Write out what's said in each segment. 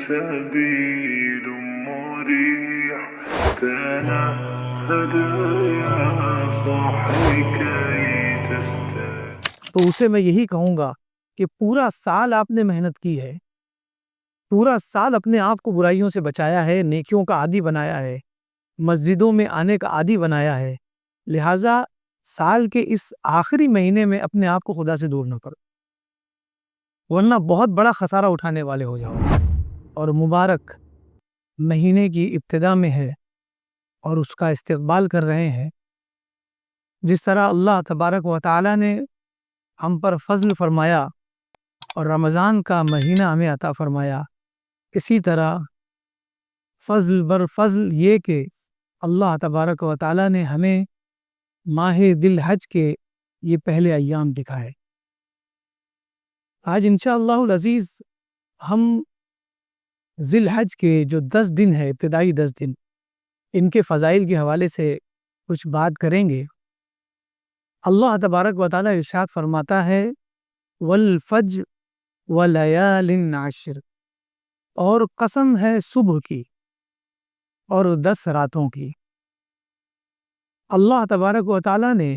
سبيل مريح تنهد يا صاحي كي تستريح. تو اسے میں یہی کہوں گا کہ پورا سال آپ نے محنت کی ہے، پورا سال اپنے آپ کو برائیوں سے بچایا ہے، نیکیوں کا عادی بنایا ہے، مسجدوں میں آنے کا عادی بنایا ہے، لہٰذا سال کے اس آخری مہینے میں اپنے آپ کو خدا سے دور نہ کرو، ورنہ بہت بڑا خسارہ اٹھانے والے ہو جاؤ. اور مبارک مہینے کی ابتدا میں ہے اور اس کا استقبال کر رہے ہیں. جس طرح اللہ تبارک و تعالی نے ہم پر فضل فرمایا اور رمضان کا مہینہ ہمیں عطا فرمایا، اسی طرح فضل بر فضل یہ کہ اللہ تبارک و تعالی نے ہمیں ماہ ذی الحج کے یہ پہلے ایام دکھائے. آج انشاءاللہ العزیز ہم ذی الحج کے جو 10 دن ہے، ابتدائی 10 دن، ان کے فضائل کے حوالے سے کچھ بات کریں گے. اللہ تبارک و تعالی ارشاد فرماتا ہے والفجر ولیال عشر، اور قسم ہے صبح کی اور 10 راتوں کی. اللہ تبارک و تعالی نے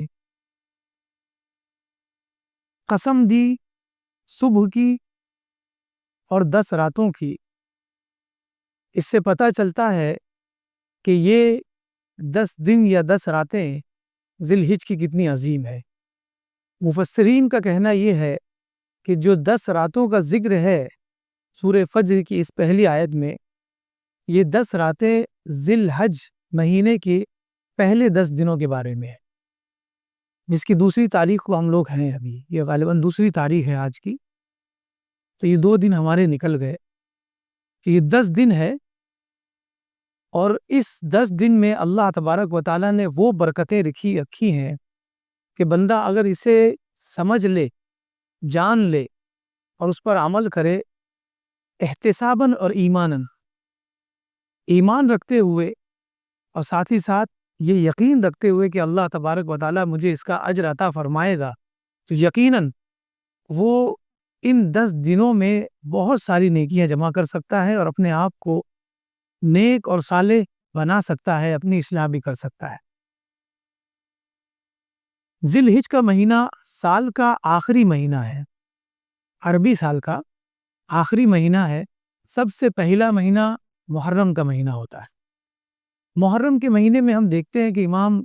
قسم دی صبح کی اور 10 راتوں کی. اس سے پتہ چلتا ہے کہ یہ 10 دن یا 10 راتیں ذی الحج کی کتنی عظیم ہے. مفسرین کا کہنا یہ ہے کہ جو 10 راتوں کا ذکر ہے سورہ فجر کی اس پہلی آیت میں، یہ 10 راتیں ذی الحج مہینے کے پہلے 10 دنوں کے بارے میں ہے، جس کی دوسری تاریخ کو ہم لوگ ہیں. ابھی یہ غالباً دوسری تاریخ ہے آج کی، تو یہ 2 دن ہمارے نکل گئے کہ یہ 10 دن ہے. اور اس 10 دن میں اللہ تبارک و تعالیٰ نے وہ برکتیں رکھی ہیں کہ بندہ اگر اسے سمجھ لے، جان لے اور اس پر عمل کرے احتساباً اور ایماناً، ایمان رکھتے ہوئے اور ساتھ ہی ساتھ یہ یقین رکھتے ہوئے کہ اللہ تبارک و تعالیٰ مجھے اس کا اجر عطا فرمائے گا، تو یقیناً وہ ان 10 دنوں میں بہت ساری نیکیاں جمع کر سکتا ہے اور اپنے آپ کو نیک اور صالح بنا سکتا ہے، اپنی اصلاح بھی کر سکتا ہے. ذی الحج کا مہینہ سال کا آخری مہینہ ہے، عربی سال کا آخری مہینہ ہے. سب سے پہلا مہینہ محرم کا مہینہ ہوتا ہے. محرم کے مہینے میں ہم دیکھتے ہیں کہ امام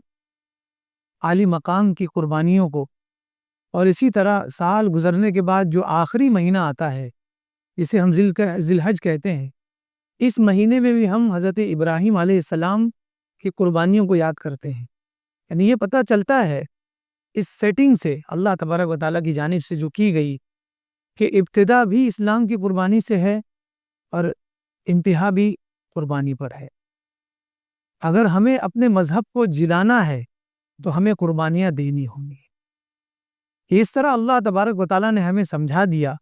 عالی مقام کی قربانیوں کو، اور اسی طرح سال گزرنے کے بعد جو آخری مہینہ آتا ہے جسے ہم ذی الحج کہتے ہیں، اس مہینے میں بھی ہم حضرت ابراہیم علیہ السلام کی قربانیوں کو یاد کرتے ہیں. یعنی یہ پتہ چلتا ہے اس سیٹنگ سے اللہ تبارک و تعالیٰ کی جانب سے جو کی گئی کہ ابتدا بھی اسلام کی قربانی سے ہے اور انتہا بھی قربانی پر ہے. اگر ہمیں اپنے مذہب کو جلانا ہے تو ہمیں قربانیاں دینی ہوں گی. اس طرح اللہ تبارک و تعالیٰ نے ہمیں سمجھا دیا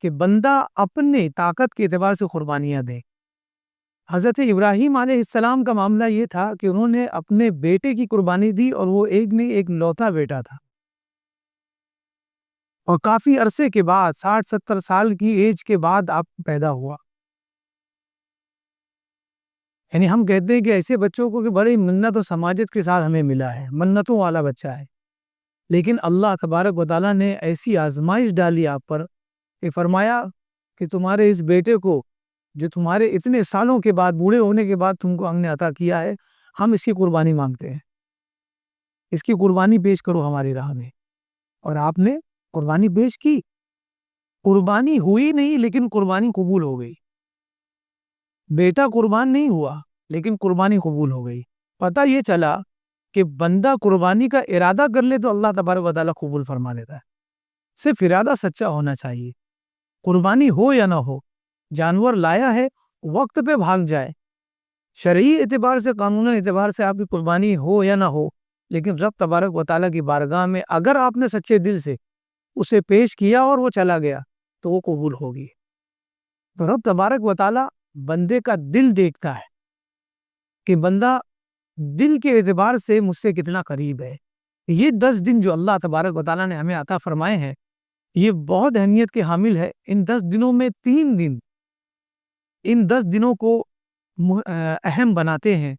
کہ بندہ اپنے طاقت کے اعتبار سے قربانیاں دے. حضرت ابراہیم علیہ السلام کا معاملہ یہ تھا کہ انہوں نے اپنے بیٹے کی قربانی دی، اور وہ ایک لوتا بیٹا تھا، اور کافی عرصے کے بعد 60-70 سال کی ایج کے بعد آپ پیدا ہوا. یعنی ہم کہتے ہیں کہ ایسے بچوں کو کہ بڑی منت و سماجت کے ساتھ ہمیں ملا ہے، منتوں والا بچہ ہے، لیکن اللہ تبارک و تعالیٰ نے ایسی آزمائش ڈالی آپ پر کہ فرمایا کہ تمہارے اس بیٹے کو جو تمہارے اتنے سالوں کے بعد، بوڑھے ہونے کے بعد تم کو ہم نے عطا کیا ہے، ہم اس کی قربانی مانگتے ہیں، اس کی قربانی پیش کرو ہماری راہ میں. اور آپ نے قربانی پیش کی. قربانی ہوئی نہیں لیکن قربانی قبول ہو گئی. بیٹا قربان نہیں ہوا لیکن قربانی قبول ہو گئی. پتہ یہ چلا کہ بندہ قربانی کا ارادہ کر لے تو اللہ تبارک و تعالیٰ قبول فرما لیتا ہے. صرف ارادہ سچا ہونا چاہیے. قربانی ہو یا نہ ہو، جانور لایا ہے وقت پہ بھاگ جائے، شرعی اعتبار سے، قانونی اعتبار سے آپ کی قربانی ہو یا نہ ہو، لیکن رب تبارک و تعالیٰ کی بارگاہ میں اگر آپ نے سچے دل سے اسے پیش کیا اور وہ چلا گیا تو وہ قبول ہوگی. تو رب تبارک و تعالیٰ بندے کا دل دیکھتا ہے کہ بندہ دل کے اعتبار سے مجھ سے کتنا قریب ہے. یہ 10 دن جو اللہ تبارک و تعالیٰ نے ہمیں عطا فرمائے ہیں، یہ بہت اہمیت کے حامل ہے. ان 10 دنوں میں 3 دن ان 10 دنوں کو اہم بناتے ہیں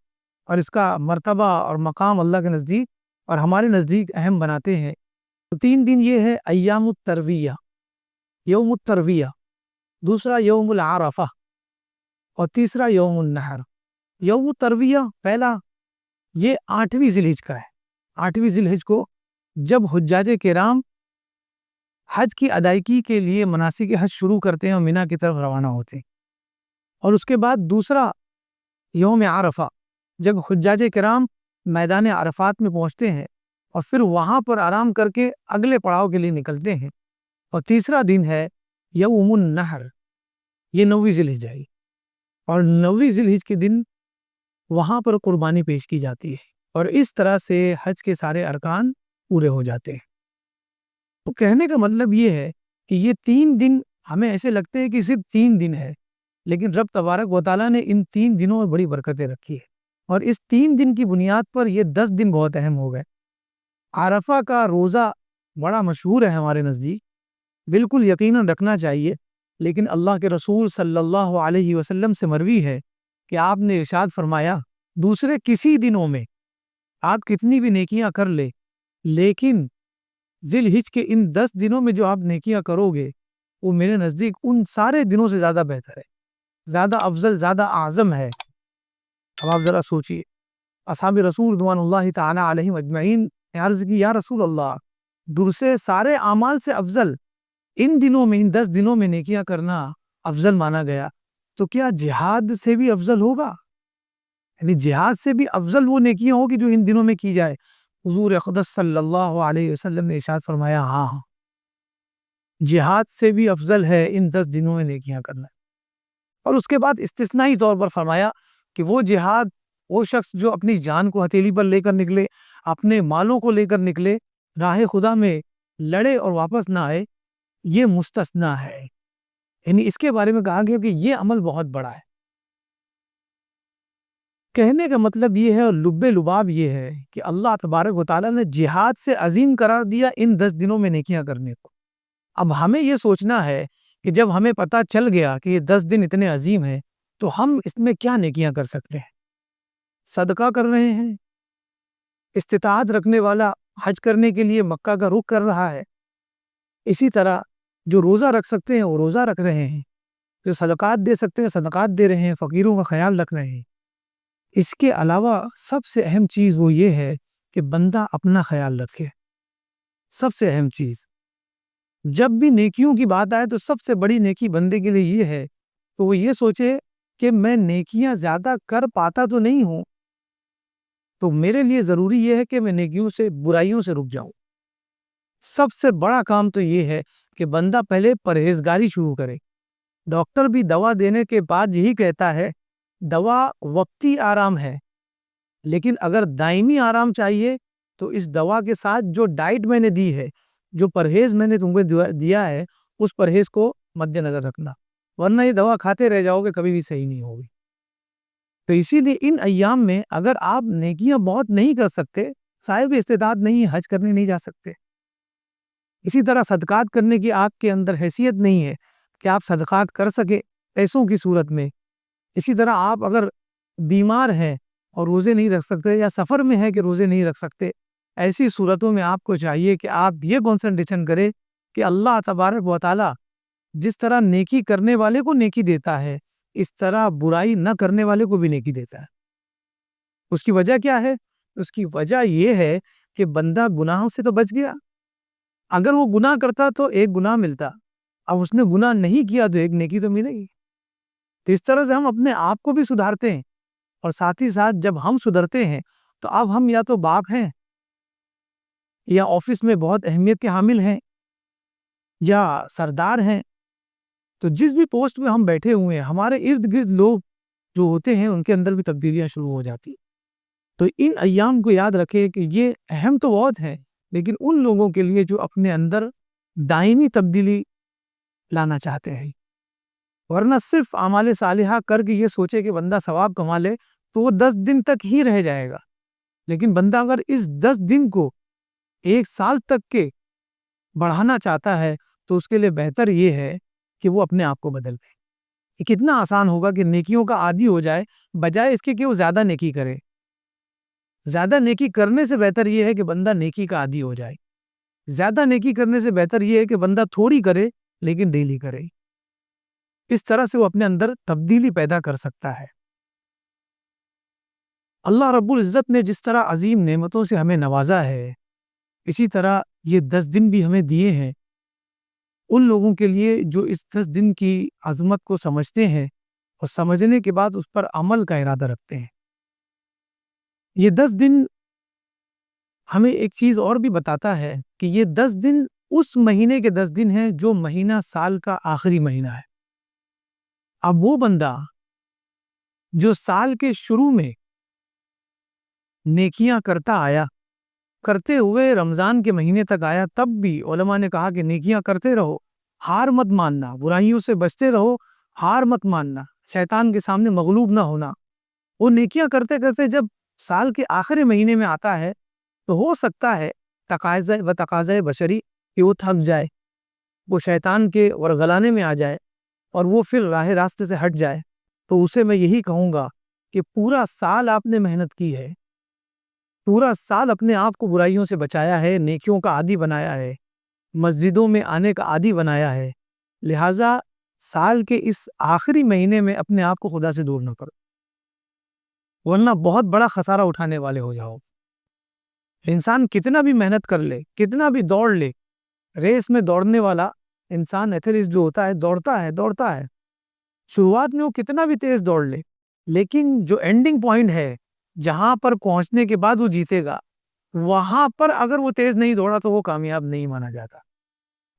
اور اس کا مرتبہ اور مقام اللہ کے نزدیک اور ہمارے نزدیک اہم بناتے ہیں. تو 3 دن یہ ہے ایام الترویہ، یوم الترویہ، دوسرا یوم العرفہ اور تیسرا یوم النحر. یوم الترویہ پہلا یہ 8ویں ذی الحجہ کا ہے. 8ویں ذی الحجہ کو جب حجاج کرام حج کی ادائیگی کے لیے مناسک حج شروع کرتے ہیں اور مینا کی طرف روانہ ہوتے ہیں. اور اس کے بعد دوسرا یوم عرفہ، جب حجاج کرام میدان عرفات میں پہنچتے ہیں اور پھر وہاں پر آرام کر کے اگلے پڑاؤ کے لیے نکلتے ہیں. اور تیسرا دن ہے یوم النحر، یہ 9ویں ذی الحجہ ہے. اور 9ویں ذی الحجہ کے دن وہاں پر قربانی پیش کی جاتی ہے اور اس طرح سے حج کے سارے ارکان پورے ہو جاتے ہیں. تو کہنے کا مطلب یہ ہے کہ یہ 3 دن ہمیں ایسے لگتے ہیں کہ صرف 3 دن ہے، لیکن رب تبارک و تعالیٰ نے ان 3 دنوں میں بڑی برکتیں رکھی ہے اور اس 3 دن کی بنیاد پر یہ 10 دن بہت اہم ہو گئے. عرفہ کا روزہ بڑا مشہور ہے ہمارے نزدیک، بالکل یقیناً رکھنا چاہیے، لیکن اللہ کے رسول صلی اللہ علیہ وسلم سے مروی ہے کہ آپ نے ارشاد فرمایا دوسرے کسی دنوں میں آپ کتنی بھی نیکیاں کر لے، لیکن ذی الحجہ کے ان 10 دنوں میں جو آپ نیکیاں کرو گے وہ میرے نزدیک ان سارے دنوں سے زیادہ بہتر ہے، زیادہ افضل، زیادہ اعظم ہے. اب آپ ذرا سوچئے، اصحاب رسول رضوان اللہ تعالی علیہم اجمعین نے عرض کی یا رسول اللہ، دوسرے سارے اعمال سے افضل ان دنوں میں، ان 10 دنوں میں نیکیاں کرنا افضل مانا گیا، تو کیا جہاد سے بھی افضل ہوگا؟ یعنی جہاد سے بھی افضل وہ نیکیاں ہوگی جو ان دنوں میں کی جائے؟ حضور اقدس صلی اللہ علیہ وسلم نے ارشاد فرمایا ہاں، جہاد سے بھی افضل ہے ان 10 دنوں میں نیکیاں کرنا. اور اس کے بعد استثنائی طور پر فرمایا کہ وہ جہاد، وہ شخص جو اپنی جان کو ہتھیلی پر لے کر نکلے، اپنے مالوں کو لے کر نکلے، راہ خدا میں لڑے اور واپس نہ آئے، یہ مستثنا ہے. یعنی اس کے بارے میں کہا گیا کہ یہ عمل بہت بڑا ہے. کہنے کا مطلب یہ ہے اور لب لباب یہ ہے کہ اللہ تبارک و تعالیٰ نے جہاد سے عظیم قرار دیا ان 10 دنوں میں نیکیاں کرنے کو. اب ہمیں یہ سوچنا ہے کہ جب ہمیں پتہ چل گیا کہ یہ 10 دن اتنے عظیم ہیں تو ہم اس میں کیا نیکیاں کر سکتے ہیں؟ صدقہ کر رہے ہیں، استطاعت رکھنے والا حج کرنے کے لیے مکہ کا رخ کر رہا ہے، اسی طرح جو روزہ رکھ سکتے ہیں وہ روزہ رکھ رہے ہیں، جو صدقات دے سکتے ہیں صدقات دے رہے ہیں، فقیروں کا خیال رکھ رہے ہیں. اس کے علاوہ سب سے اہم چیز وہ یہ ہے کہ بندہ اپنا خیال رکھے. سب سے اہم چیز، جب بھی نیکیوں کی بات آئے تو سب سے بڑی نیکی بندے کے لیے یہ ہے تو وہ یہ سوچے کہ میں نیکیاں زیادہ کر پاتا تو نہیں ہوں، تو میرے لیے ضروری یہ ہے کہ میں نیکیوں سے، برائیوں سے رک جاؤں. سب سے بڑا کام تو یہ ہے کہ بندہ پہلے پرہیزگاری شروع کرے. ڈاکٹر بھی دوا دینے کے بعد یہی کہتا ہے دوا وقتی آرام ہے، لیکن اگر دائمی آرام چاہیے تو اس دوا کے ساتھ جو ڈائٹ میں نے دی ہے، جو پرہیز میں نے تم کو دیا ہے، اس پرہیز کو مد نظر رکھنا، ورنہ یہ دوا کھاتے رہ جاؤ گے، کبھی بھی صحیح نہیں ہوگی. تو اسی لیے ان ایام میں اگر آپ نیکیاں بہت نہیں کر سکتے، صاحب استطاعت نہیں، حج کرنے نہیں جا سکتے، اسی طرح صدقات کرنے کی آپ کے اندر حیثیت نہیں ہے کہ آپ صدقات کر سکے پیسوں کی صورت میں، اسی طرح آپ اگر بیمار ہیں اور روزے نہیں رکھ سکتے یا سفر میں ہے کہ روزے نہیں رکھ سکتے، ایسی صورتوں میں آپ کو چاہیے کہ آپ یہ کنسنٹریشن کریں کہ اللہ تبارک و تعالی جس طرح نیکی کرنے والے کو نیکی دیتا ہے، اس طرح برائی نہ کرنے والے کو بھی نیکی دیتا ہے. اس کی وجہ کیا ہے؟ اس کی وجہ یہ ہے کہ بندہ گناہوں سے تو بچ گیا. اگر وہ گناہ کرتا تو ایک گناہ ملتا، اب اس نے گناہ نہیں کیا تو ایک نیکی تو ملے گی. تو اس طرح سے ہم اپنے آپ کو بھی سدھارتے ہیں اور ساتھ ہی ساتھ جب ہم سدھرتے ہیں تو اب ہم یا تو باپ ہیں یا آفس میں بہت اہمیت کے حامل ہیں یا سردار ہیں، تو جس بھی پوسٹ میں ہم بیٹھے ہوئے ہیں ہمارے ارد گرد لوگ جو ہوتے ہیں ان کے اندر بھی تبدیلیاں شروع ہو جاتی. تو ان ایام کو یاد رکھے کہ یہ اہم تو بہت ہے، لیکن ان لوگوں کے لیے جو اپنے اندر دائمی تبدیلی لانا چاہتے ہیں، ورنہ صرف اعمال صالحہ کر کے یہ سوچے کہ بندہ ثواب کما لے تو وہ 10 دن تک ہی رہ جائے گا. لیکن بندہ اگر اس 10 دن کو 1 سال تک کے بڑھانا چاہتا ہے تو اس کے لیے بہتر یہ ہے کہ وہ اپنے آپ کو بدل دے. یہ کتنا آسان ہوگا کہ نیکیوں کا عادی ہو جائے، بجائے اس کے کہ وہ زیادہ نیکی کرے۔ زیادہ نیکی کرنے سے بہتر یہ ہے کہ بندہ نیکی کا عادی ہو جائے۔ زیادہ نیکی کرنے سے بہتر یہ ہے کہ بندہ تھوڑی کرے لیکن ڈیلی کرے۔ اس طرح سے وہ اپنے اندر تبدیلی پیدا کر سکتا ہے۔ اللہ رب العزت نے جس طرح عظیم نعمتوں سے ہمیں نوازا ہے، اسی طرح یہ 10 دن بھی ہمیں دیے ہیں ان لوگوں کے لیے جو اس 10 دن کی عظمت کو سمجھتے ہیں اور سمجھنے کے بعد اس پر عمل کا ارادہ رکھتے ہیں۔ یہ 10 دن ہمیں ایک چیز اور بھی بتاتا ہے کہ یہ 10 دن اس مہینے کے 10 دن ہیں جو مہینہ سال کا آخری مہینہ ہے۔ اب وہ بندہ جو سال کے شروع میں نیکیاں کرتا آیا، کرتے ہوئے رمضان کے مہینے تک آیا، تب بھی علماء نے کہا کہ نیکیاں کرتے رہو، ہار مت ماننا، برائیوں سے بچتے رہو، ہار مت ماننا، شیطان کے سامنے مغلوب نہ ہونا۔ وہ نیکیاں کرتے کرتے جب سال کے آخری مہینے میں آتا ہے تو ہو سکتا ہے تقاضۂ بشری کہ وہ تھک جائے، وہ شیطان کے ورغلانے میں آ جائے اور وہ پھر راہ راستے سے ہٹ جائے۔ تو اسے میں یہی کہوں گا کہ پورا سال آپ نے محنت کی ہے، پورا سال اپنے آپ کو برائیوں سے بچایا ہے، نیکیوں کا عادی بنایا ہے، مسجدوں میں آنے کا عادی بنایا ہے، لہٰذا سال کے اس آخری مہینے میں اپنے آپ کو خدا سے دور نہ کرو، ورنہ بہت بڑا خسارہ اٹھانے والے ہو جاؤ۔ انسان کتنا بھی محنت کر لے، کتنا بھی دوڑ لے، ریس میں دوڑنے والا انسان ایتھلیٹ جو ہوتا ہے دوڑتا ہے، شروعات میں وہ کتنا بھی تیز دوڑ لے، لیکن جو اینڈنگ پوائنٹ ہے جہاں پر پہنچنے کے بعد وہ جیتے گا، وہاں پر اگر وہ تیز نہیں دوڑا تو وہ کامیاب نہیں مانا جاتا۔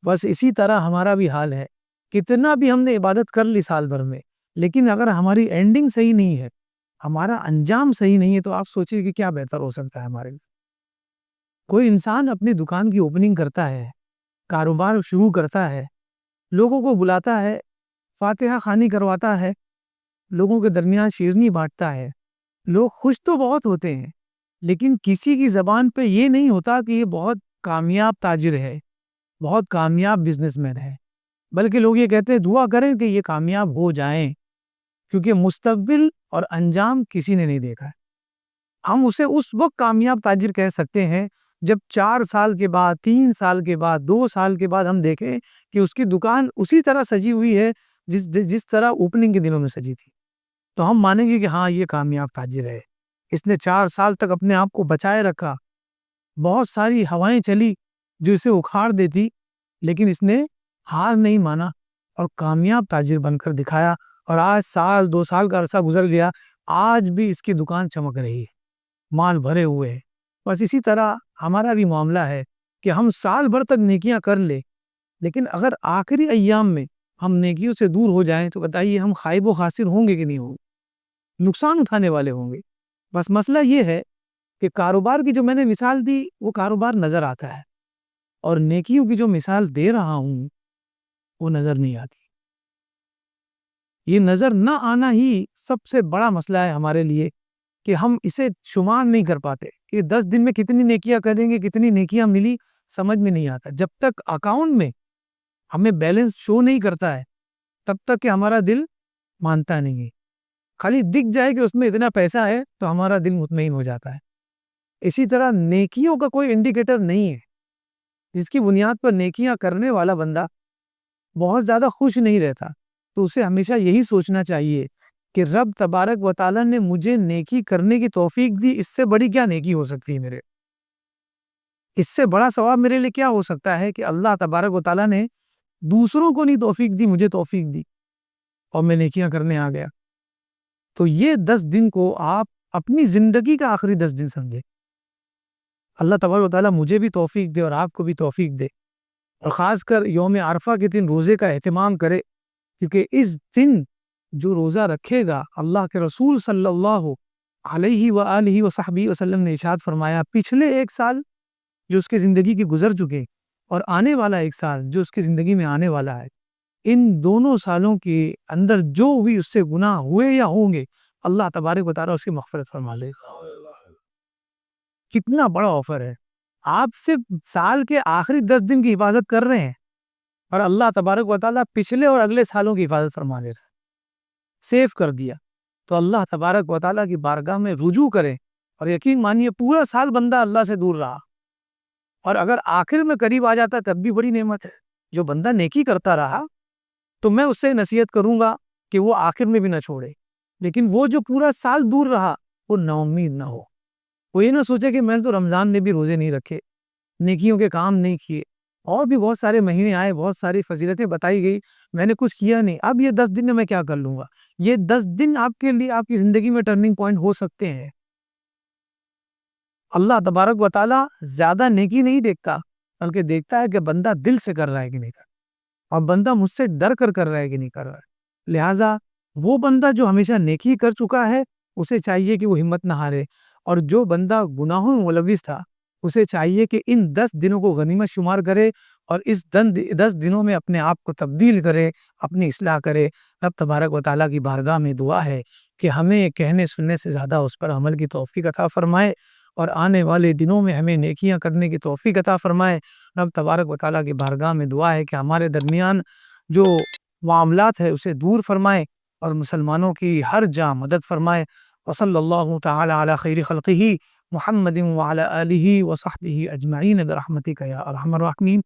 بس اسی طرح ہمارا بھی حال ہے، کتنا بھی ہم نے عبادت کر لی سال بھر میں، لیکن اگر ہماری اینڈنگ صحیح نہیں ہے، ہمارا انجام صحیح نہیں ہے، تو آپ سوچیں کہ کیا بہتر ہو سکتا ہے ہمارے لیے۔ کوئی انسان اپنی دکان کی اوپننگ کرتا ہے، کاروبار شروع کرتا ہے، لوگوں کو بلاتا ہے، فاتحہ خوانی کرواتا ہے، لوگوں کے درمیان شیرنی بانٹتا ہے، لوگ خوش تو بہت ہوتے ہیں، لیکن کسی کی زبان پہ یہ نہیں ہوتا کہ یہ بہت کامیاب تاجر ہے، بہت کامیاب بزنس مین ہے، بلکہ لوگ یہ کہتے ہیں دعا کریں کہ یہ کامیاب ہو جائیں، کیونکہ مستقبل اور انجام کسی نے نہیں دیکھا ہے۔ ہم اسے اس وقت کامیاب تاجر کہہ سکتے ہیں جب 4 سال کے بعد، 3 سال کے بعد، 2 سال کے بعد ہم دیکھیں کہ اس کی دکان اسی طرح سجی ہوئی ہے جس طرح اوپننگ کے دنوں میں سجی تھی، تو ہم مانیں گے کہ ہاں یہ کامیاب تاجر ہے، اس نے 4 سال تک اپنے آپ کو بچائے رکھا، بہت ساری ہوائیں چلی جو اسے اکھاڑ دیتی، لیکن اس نے ہار نہیں مانا اور کامیاب تاجر بن کر دکھایا، اور آج سال 2 سال کا عرصہ گزر گیا، آج بھی اس کی دکان چمک رہی ہے، مال بھرے ہوئے ہیں۔ بس اسی طرح ہمارا بھی معاملہ ہے کہ ہم سال بھر تک نیکیاں کر لیں، لیکن اگر آخری ایام میں ہم نیکیوں سے دور ہو جائیں تو بتائیے ہم خائب و خاسر ہوں گے کہ نہیں ہوں گے، نقصان اٹھانے والے ہوں گے۔ بس مسئلہ یہ ہے کہ کاروبار کی جو میں نے مثال دی وہ کاروبار نظر آتا ہے، اور نیکیوں کی جو مثال دے رہا ہوں وہ نظر نہیں آتی۔ یہ نظر نہ آنا ہی سب سے بڑا مسئلہ ہے ہمارے لیے، کہ ہم اسے شمار نہیں کر پاتے کہ 10 دن میں کتنی نیکیاں کریں گے، کتنی نیکیاں ملی، سمجھ میں نہیں آتا۔ جب تک اکاؤنٹ میں ہمیں بیلنس شو نہیں کرتا ہے تب تک کہ ہمارا دل مانتا نہیں ہے۔ خالی دکھ جائے کہ اس میں اتنا پیسہ ہے تو ہمارا دل مطمئن ہو جاتا ہے۔ اسی طرح نیکیوں کا کوئی انڈیکیٹر نہیں ہے جس کی بنیاد پر نیکیاں کرنے والا بندہ بہت زیادہ خوش نہیں رہتا، تو اسے ہمیشہ یہی سوچنا چاہیے کہ رب تبارک و تعالیٰ نے مجھے نیکی کرنے کی توفیق دی، اس سے بڑی کیا نیکی ہو سکتی ہے میرے، اس سے بڑا ثواب میرے لیے کیا ہو سکتا ہے کہ اللہ تبارک و تعالیٰ نے دوسروں کو نہیں توفیق دی، مجھے توفیق دی اور میں نیکیاں کرنے آ گیا۔ تو یہ 10 دن کو آپ اپنی زندگی کا آخری 10 دن سمجھے۔ اللہ تبارک و تعالیٰ مجھے بھی توفیق دے اور آپ کو بھی توفیق دے، اور خاص کر یوم عرفہ کے دن روزے کا اہتمام کرے، کیونکہ اس دن جو روزہ رکھے گا، اللہ کے رسول صلی اللہ علیہ وآلہ وصحبہ وسلم نے ارشاد فرمایا، پچھلے 1 سال جو اس کی زندگی کی گزر چکے اور آنے والا 1 سال جو اس کی زندگی میں آنے والا ہے، ان دونوں سالوں کے اندر جو بھی اس سے گناہ ہوئے یا ہوں گے، اللہ تبارک و تعالیٰ اس کی مغفرت فرما لے گا۔ کتنا بڑا آفر ہے! آپ صرف سال کے آخری 10 دن کی حفاظت کر رہے ہیں اور اللہ تبارک و تعالیٰ پچھلے اور اگلے سالوں کی حفاظت فرما لے رہا ہے۔ سیو کر دیا، تو اللہ تبارک و تعالیٰ کی بارگاہ میں رجوع کرے، اور یقین مانیے پورا سال بندہ اللہ سے دور رہا، اور اگر آخر میں قریب آ جاتا تب بھی بڑی نعمت ہے۔ جو بندہ نیکی کرتا رہا تو میں اس سے نصیحت کروں گا کہ وہ آخر میں بھی نہ چھوڑے، لیکن وہ جو پورا سال دور رہا وہ نا امید نہ ہو، وہ یہ نہ سوچے کہ میں نے تو رمضان میں بھی روزے نہیں رکھے، نیکیوں کے کام نہیں کیے، اور بھی بہت سارے مہینے آئے، بہت ساری فضیلتیں بتائی گئی، میں نے کچھ کیا نہیں، اب یہ 10 دن میں کیا کر لوں گا۔ یہ 10 دن آپ کے لیے آپ کی زندگی میں ٹرننگ پوائنٹ ہو سکتے ہیں۔ اللہ تبارک و تعالیٰ زیادہ نیکی نہیں دیکھتا، بلکہ دیکھتا ہے کہ بندہ دل سے کر رہا ہے کہ نہیں کر رہا، اور بندہ مجھ سے ڈر کر رہا ہے کہ نہیں کر رہا ہے۔ لہٰذا وہ بندہ جو ہمیشہ نیکی کر چکا ہے اسے چاہیے کہ وہ ہمت نہ ہارے، اور جو بندہ گناہوں میں ملوث تھا اسے چاہیے کہ ان 10 دنوں کو غنیمت شمار کرے، اور اس 10 دنوں میں اپنے آپ کو تبدیل کرے، اپنی اصلاح کرے۔ رب تبارک و تعالیٰ کی بارگاہ میں دعا ہے کہ ہمیں کہنے سننے سے زیادہ اس پر عمل کی توفیق عطا فرمائے، اور آنے والے دنوں میں ہمیں نیکیاں کرنے کی توفیق عطا فرمائے۔ رب تبارک و تعالیٰ کی بارگاہ میں دعا ہے کہ ہمارے درمیان جو معاملات ہے اسے دور فرمائے، اور مسلمانوں کی ہر جا مدد فرمائے۔ وصلی اللہ تعالی علی خیر خلقہ محمد وعلی آلہ وصحبہ اجمعین برحمتک یا ارحم الراحمین۔